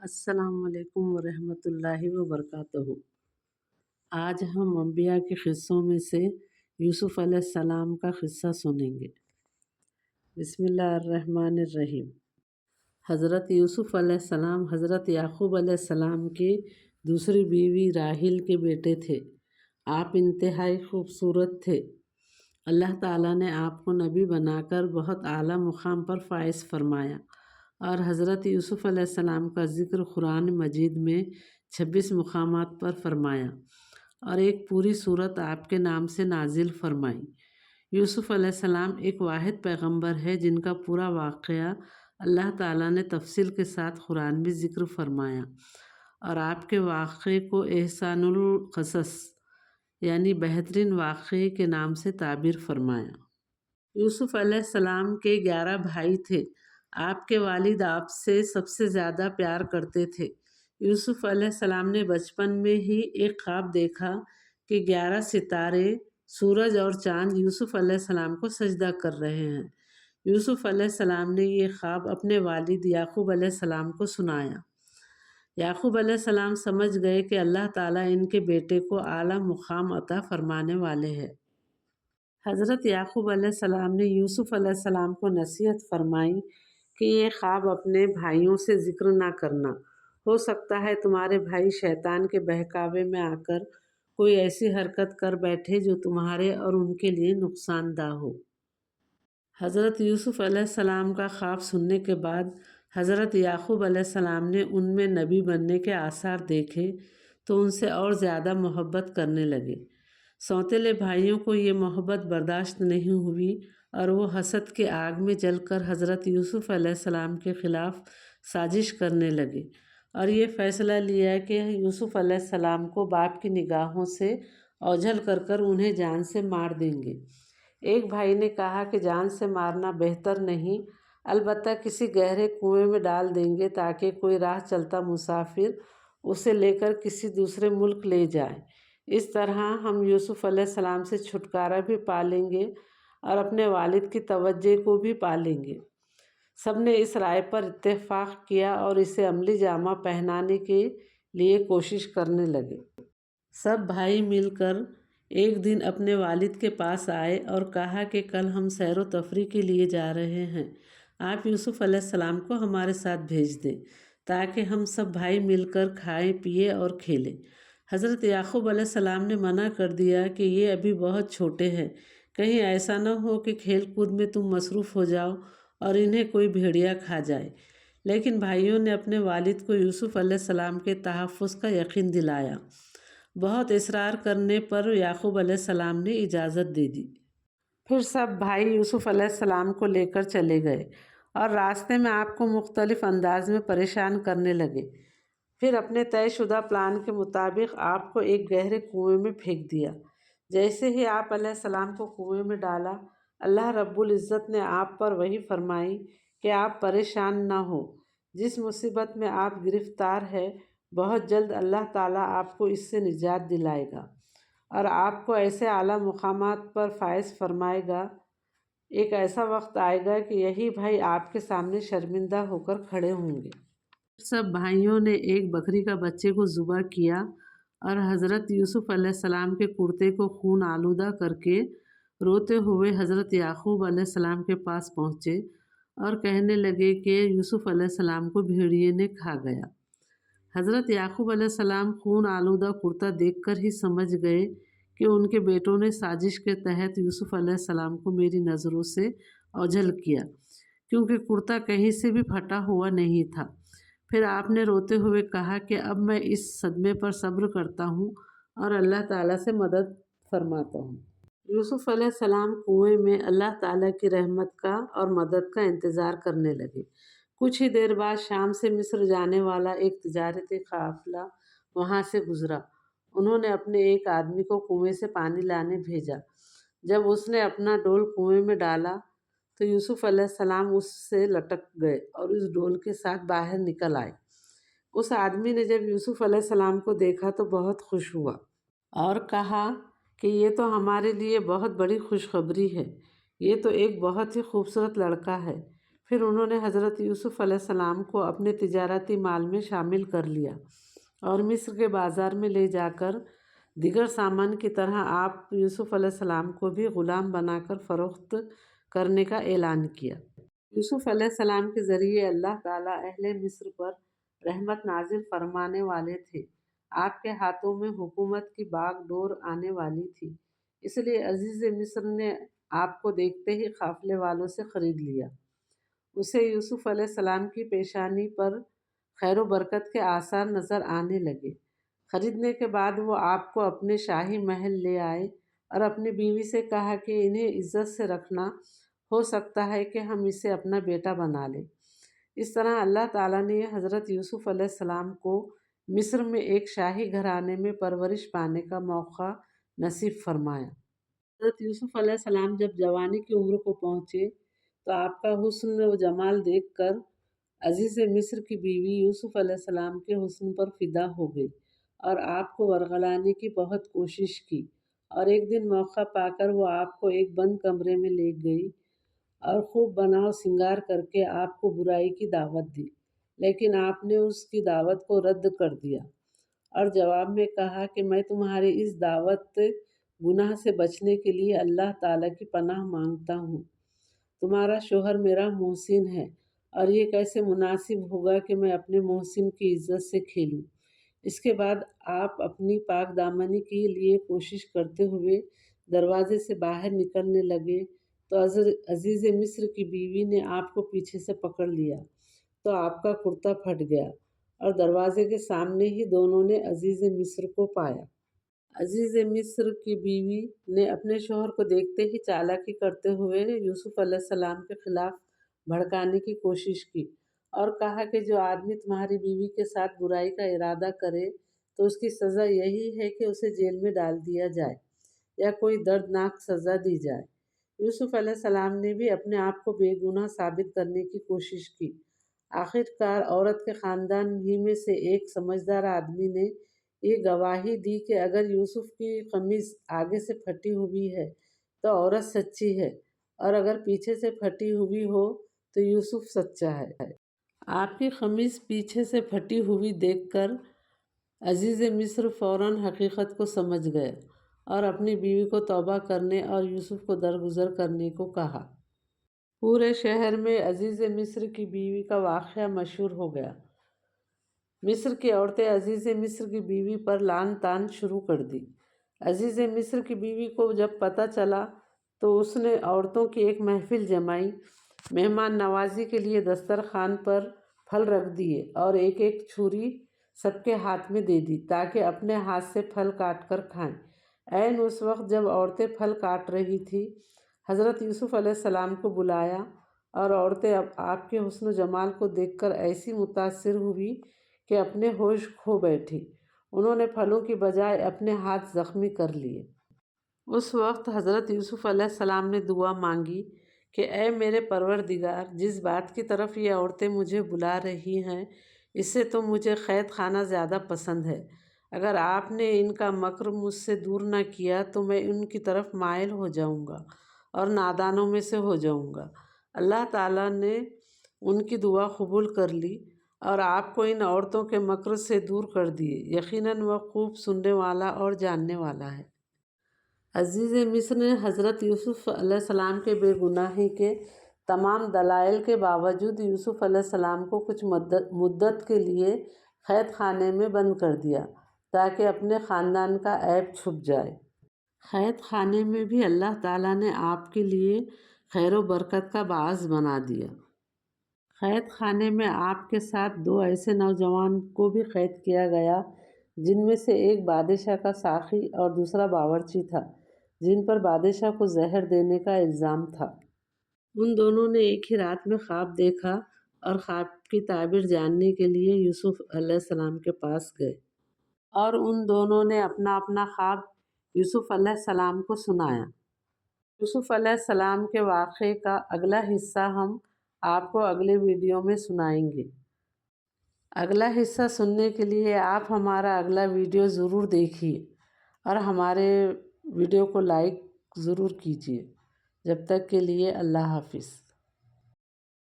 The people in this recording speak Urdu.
السلام علیکم ورحمۃ اللہ وبرکاتہ۔ آج ہم انبیاء کے قصوں میں سے یوسف علیہ السلام کا قصہ سنیں گے۔ بسم اللہ الرحمن الرحیم۔ حضرت یوسف علیہ السلام حضرت یعقوب علیہ السلام کی دوسری بیوی راحیل کے بیٹے تھے۔ آپ انتہائی خوبصورت تھے۔ اللہ تعالیٰ نے آپ کو نبی بنا کر بہت اعلیٰ مقام پر فائز فرمایا، اور حضرت یوسف علیہ السلام کا ذکر قرآن مجید میں 26 مقامات پر فرمایا، اور ایک پوری سورت آپ کے نام سے نازل فرمائی۔ یوسف علیہ السلام ایک واحد پیغمبر ہے جن کا پورا واقعہ اللہ تعالیٰ نے تفصیل کے ساتھ قرآن میں ذکر فرمایا، اور آپ کے واقعے کو احسن القصص یعنی بہترین واقعے کے نام سے تعبیر فرمایا۔ یوسف علیہ السلام کے 11 بھائی تھے۔ آپ کے والد آپ سے سب سے زیادہ پیار کرتے تھے۔ یوسف علیہ السلام نے بچپن میں ہی ایک خواب دیکھا کہ 11 ستارے، سورج اور چاند یوسف علیہ السلام کو سجدہ کر رہے ہیں۔ یوسف علیہ السلام نے یہ خواب اپنے والد یعقوب علیہ السلام کو سنایا۔ یعقوب علیہ السلام سمجھ گئے کہ اللہ تعالیٰ ان کے بیٹے کو اعلیٰ مقام عطا فرمانے والے ہیں۔ حضرت یعقوب علیہ السلام نے یوسف علیہ السلام کو نصیحت فرمائی کہ یہ خواب اپنے بھائیوں سے ذکر نہ کرنا، ہو سکتا ہے تمہارے بھائی شیطان کے بہکاوے میں آ کر کوئی ایسی حرکت کر بیٹھے جو تمہارے اور ان کے لیے نقصان دہ ہو۔ حضرت یوسف علیہ السلام کا خواب سننے کے بعد حضرت یعقوب علیہ السلام نے ان میں نبی بننے کے آثار دیکھے تو ان سے اور زیادہ محبت کرنے لگے۔ سوتیلے بھائیوں کو یہ محبت برداشت نہیں ہوئی، اور وہ حسد کے آگ میں جل کر حضرت یوسف علیہ السلام کے خلاف سازش کرنے لگے، اور یہ فیصلہ لیا کہ یوسف علیہ السلام کو باپ کی نگاہوں سے اوجھل کر انہیں جان سے مار دیں گے۔ ایک بھائی نے کہا کہ جان سے مارنا بہتر نہیں، البتہ کسی گہرے کنویں میں ڈال دیں گے تاکہ کوئی راہ چلتا مسافر اسے لے کر کسی دوسرے ملک لے جائے۔ اس طرح ہم یوسف علیہ السلام سے چھٹکارا بھی پا لیں گے اور اپنے والد کی توجہ کو بھی پا لیں گے۔ سب نے اس رائے پر اتفاق کیا اور اسے عملی جامہ پہنانے کے لیے کوشش کرنے لگے۔ سب بھائی مل کر ایک دن اپنے والد کے پاس آئے اور کہا کہ کل ہم سیر و تفریح کے لیے جا رہے ہیں، آپ یوسف علیہ السلام کو ہمارے ساتھ بھیج دیں تاکہ ہم سب بھائی مل کر کھائیں پیئیں اور کھیلیں۔ حضرت یعقوب علیہ السلام نے منع کر دیا کہ یہ ابھی بہت چھوٹے ہیں، کہیں ایسا نہ ہو کہ کھیل کود میں تم مصروف ہو جاؤ اور انہیں کوئی بھیڑیا کھا جائے۔ لیکن بھائیوں نے اپنے والد کو یوسف علیہ السلام کے تحفظ کا یقین دلایا۔ بہت اصرار کرنے پر یعقوب علیہ السلام نے اجازت دے دی۔ پھر سب بھائی یوسف علیہ السلام کو لے کر چلے گئے اور راستے میں آپ کو مختلف انداز میں پریشان کرنے لگے۔ پھر اپنے طے شدہ پلان کے مطابق آپ کو ایک گہرے کنویں میں پھینک دیا۔ جیسے ہی آپ علیہ السلام کو کنویں میں ڈالا، اللہ رب العزت نے آپ پر وحی فرمائی کہ آپ پریشان نہ ہو۔ جس مصیبت میں آپ گرفتار ہے، بہت جلد اللہ تعالیٰ آپ کو اس سے نجات دلائے گا اور آپ کو ایسے اعلیٰ مقامات پر فائز فرمائے گا۔ ایک ایسا وقت آئے گا کہ یہی بھائی آپ کے سامنے شرمندہ ہو کر کھڑے ہوں گے۔ سب بھائیوں نے ایک بکری کا بچے کو ذبح کیا اور حضرت یوسف علیہ السلام کے کرتے کو خون آلودہ کر کے روتے ہوئے حضرت یعقوب علیہ السلام کے پاس پہنچے اور کہنے لگے کہ یوسف علیہ السلام کو بھیڑیے نے کھا گیا۔ حضرت یعقوب علیہ السلام خون آلودہ کرتا دیکھ کر ہی سمجھ گئے کہ ان کے بیٹوں نے سازش کے تحت یوسف علیہ السلام کو میری نظروں سے اوجھل کیا، کیونکہ کرتا کہیں سے بھی پھٹا ہوا نہیں تھا۔ پھر آپ نے روتے ہوئے کہا کہ اب میں اس صدمے پر صبر کرتا ہوں اور اللہ تعالیٰ سے مدد فرماتا ہوں۔ یوسف علیہ السلام کنویں میں اللہ تعالیٰ کی رحمت کا اور مدد کا انتظار کرنے لگے۔ کچھ ہی دیر بعد شام سے مصر جانے والا ایک تجارتی قافلہ وہاں سے گزرا۔ انہوں نے اپنے ایک آدمی کو کنویں سے پانی لانے بھیجا۔ جب اس نے اپنا ڈول کنویں میں ڈالا تو یوسف علیہ السلام اس سے لٹک گئے اور اس ڈول کے ساتھ باہر نکل آئے۔ اس آدمی نے جب یوسف علیہ السلام کو دیکھا تو بہت خوش ہوا اور کہا کہ یہ تو ہمارے لیے بہت بڑی خوشخبری ہے، یہ تو ایک بہت ہی خوبصورت لڑکا ہے۔ پھر انہوں نے حضرت یوسف علیہ السلام کو اپنے تجارتی مال میں شامل کر لیا اور مصر کے بازار میں لے جا کر دیگر سامان کی طرح آپ یوسف علیہ السلام کو بھی غلام بنا کر فروخت کرنے کا اعلان کیا۔ یوسف علیہ السلام کے ذریعے اللہ تعالیٰ اہل مصر پر رحمت نازل فرمانے والے تھے۔ آپ کے ہاتھوں میں حکومت کی باغ ڈور آنے والی تھی، اس لیے عزیز مصر نے آپ کو دیکھتے ہی قافلے والوں سے خرید لیا۔ اسے یوسف علیہ السلام کی پیشانی پر خیر و برکت کے آثار نظر آنے لگے۔ خریدنے کے بعد وہ آپ کو اپنے شاہی محل لے آئے اور اپنی بیوی سے کہا کہ انہیں عزت سے رکھنا، ہو سکتا ہے کہ ہم اسے اپنا بیٹا بنا لیں۔ اس طرح اللہ تعالیٰ نے حضرت یوسف علیہ السلام کو مصر میں ایک شاہی گھرانے میں پرورش پانے کا موقع نصیب فرمایا۔ حضرت یوسف علیہ السلام جب جوانی کی عمر کو پہنچے تو آپ کا حسن و جمال دیکھ کر عزیز مصر کی بیوی یوسف علیہ السلام کے حسن پر فدا ہو گئی اور آپ کو ورغلانے کی بہت کوشش کی، اور ایک دن موقع پا کر وہ آپ کو ایک بند کمرے میں لے گئی اور خوب بناؤ سنگار کر کے آپ کو برائی کی دعوت دی، لیکن آپ نے اس کی دعوت کو رد کر دیا اور جواب میں کہا کہ میں تمہاری اس دعوت گناہ سے بچنے کے لیے اللہ تعالیٰ کی پناہ مانگتا ہوں۔ تمہارا شوہر میرا محسن ہے اور یہ کیسے مناسب ہوگا کہ میں اپنے محسن کی عزت سے کھیلوں۔ اس کے بعد آپ اپنی پاک دامنی کے لیے کوشش کرتے ہوئے دروازے سے باہر نکلنے لگے تو عزیز مصر کی بیوی نے آپ کو پیچھے سے پکڑ لیا تو آپ کا کرتا پھٹ گیا اور دروازے کے سامنے ہی دونوں نے عزیز مصر کو پایا۔ عزیز مصر کی بیوی نے اپنے شوہر کو دیکھتے ہی چالاکی کرتے ہوئے یوسف علیہ السلام کے خلاف بھڑکانے کی کوشش کی اور کہا کہ جو آدمی تمہاری بیوی کے ساتھ برائی کا ارادہ کرے تو اس کی سزا یہی ہے کہ اسے جیل میں ڈال دیا جائے یا کوئی دردناک سزا دی جائے۔ یوسف علیہ السلام نے بھی اپنے آپ کو بے گناہ ثابت کرنے کی کوشش کی۔ آخر کار عورت کے خاندان ہی میں سے ایک سمجھدار آدمی نے یہ گواہی دی کہ اگر یوسف کی قمیص آگے سے پھٹی ہوئی ہے تو عورت سچی ہے، اور اگر پیچھے سے پھٹی ہوئی ہو تو یوسف سچا ہے۔ آپ کی قمیص پیچھے سے پھٹی ہوئی دیکھ کر عزیز مصر فوراً حقیقت کو سمجھ گئے اور اپنی بیوی کو توبہ کرنے اور یوسف کو درگزر کرنے کو کہا۔ پورے شہر میں عزیز مصر کی بیوی کا واقعہ مشہور ہو گیا۔ مصر کی عورتیں عزیز مصر کی بیوی پر لعن طعن شروع کر دی۔ عزیز مصر کی بیوی کو جب پتہ چلا تو اس نے عورتوں کی ایک محفل جمائی، مہمان نوازی کے لیے دسترخوان پر پھل رکھ دیے اور ایک ایک چھری سب کے ہاتھ میں دے دی تاکہ اپنے ہاتھ سے پھل کاٹ کر کھائیں۔ عین اس وقت جب عورتیں پھل کاٹ رہی تھیں، حضرت یوسف علیہ السلام کو بلایا اور عورتیں آپ کے حسن و جمال کو دیکھ کر ایسی متاثر ہوئی کہ اپنے ہوش کھو بیٹھی۔ انہوں نے پھلوں کی بجائے اپنے ہاتھ زخمی کر لیے۔ اس وقت حضرت یوسف علیہ السلام نے دعا مانگی کہ اے میرے پروردگار، جس بات کی طرف یہ عورتیں مجھے بلا رہی ہیں اس سے تو مجھے قید خانہ زیادہ پسند ہے۔ اگر آپ نے ان کا مکر مجھ سے دور نہ کیا تو میں ان کی طرف مائل ہو جاؤں گا اور نادانوں میں سے ہو جاؤں گا۔ اللہ تعالیٰ نے ان کی دعا قبول کر لی اور آپ کو ان عورتوں کے مکر سے دور کر دیے۔ یقیناً وہ خوب سننے والا اور جاننے والا ہے۔ عزیز مصر نے حضرت یوسف علیہ السلام کے بے گناہی کے تمام دلائل کے باوجود یوسف علیہ السلام کو کچھ مدت کے لیے قید خانے میں بند کر دیا تاکہ اپنے خاندان کا عیب چھپ جائے۔ قید خانے میں بھی اللہ تعالیٰ نے آپ کے لیے خیر و برکت کا باعث بنا دیا۔ قید خانے میں آپ کے ساتھ دو ایسے نوجوان کو بھی قید کیا گیا جن میں سے ایک بادشاہ کا ساقی اور دوسرا باورچی تھا، جن پر بادشاہ کو زہر دینے کا الزام تھا۔ ان دونوں نے ایک ہی رات میں خواب دیکھا اور خواب کی تعبیر جاننے کے لیے یوسف علیہ السلام کے پاس گئے اور ان دونوں نے اپنا اپنا خواب یوسف علیہ السلام کو سنایا۔ یوسف علیہ السلام کے واقعے کا اگلا حصہ ہم آپ کو اگلے ویڈیو میں سنائیں گے۔ اگلا حصہ سننے کے لیے آپ ہمارا اگلا ویڈیو ضرور دیکھیے اور ہمارے ویڈیو کو لائک ضرور کیجیے۔ جب تک کے لیے اللہ حافظ۔